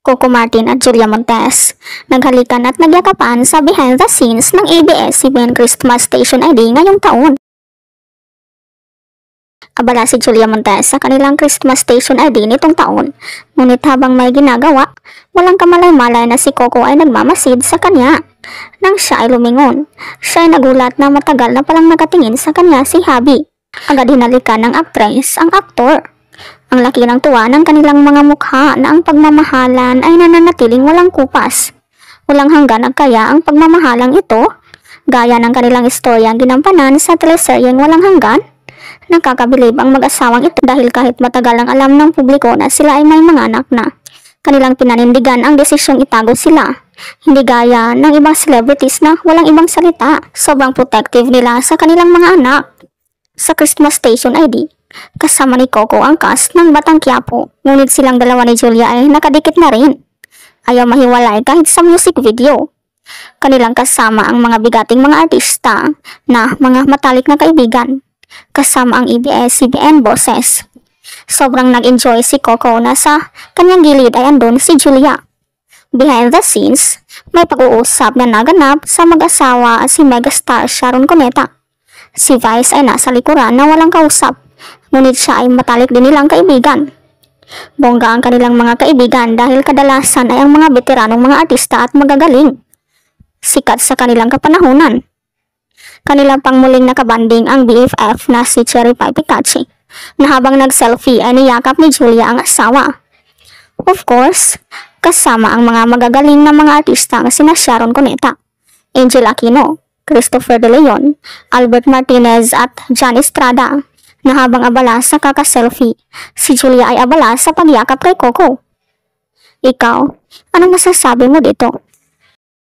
Coco Martin at Julia Montes. Naghalikan at nagyakapan sa behind the scenes ng ABS-CBN Christmas Station ID ngayong taon. Abala si Julia Montes sa kanilang Christmas Station ID nitong taon, ngunit habang may ginagawa, walang kamalay-malay na si Coco ay nagmamasid sa kanya. Nang siya ay lumingon, siya ay nagulat na matagal na palang nakatingin sa kanya si Habi. Agad hinalikan ng aktres ang aktor. Ang laki ng tuwa ng kanilang mga mukha na ang pagmamahalan ay nananatiling walang kupas. Walang hanggan ang kaya ang pagmamahalang ito, gaya ng kanilang istoryang ginampanan sa teleseryeng Walang Hanggan. Nakakabilib ang mag-asawang ito dahil kahit matagal ang alam ng publiko na sila ay may mga anak na, kanilang pinanindigan ang desisyong itago sila. Hindi gaya ng ibang celebrities na walang ibang salita. Sobrang protective nila sa kanilang mga anak. Sa Christmas Station ID, kasama ni Coco ang cast ng Batang Quiapo, ngunit silang dalawa ni Julia ay nakadikit na rin. Ayaw mahiwalay kahit sa music video. Kanilang kasama ang mga bigating mga artista na mga matalik na kaibigan, kasama ang ABS-CBN bosses. Sobrang nag-enjoy si Coco na sa kanyang gilid ay andun si Julia. Behind the scenes, may pag-uusap na naganap sa mag-asawa at si megastar Sharon Cuneta. Si Vice ay nasa likuran na walang kausap, ngunit siya ay matalik din nilang kaibigan. Bongga ang kanilang mga kaibigan dahil kadalasan ay ang mga veteranong mga artista at magagaling. Sikat sa kanilang kapanahunan. Kanilang pangmuling nakabanding ang BFF na si Cherry Pie Picachi, na habang nag-selfie ay niyakap ni Julia ang asawa. Of course, kasama ang mga magagaling na mga artista na sina Sharon Cuneta, Angel Aquino, Christopher De Leon, Albert Martinez at John Estrada, na habang abala sa kaka-selfie, si Julia ay abala sa pagyakap kay Coco. Ikaw, anong masasabi mo dito?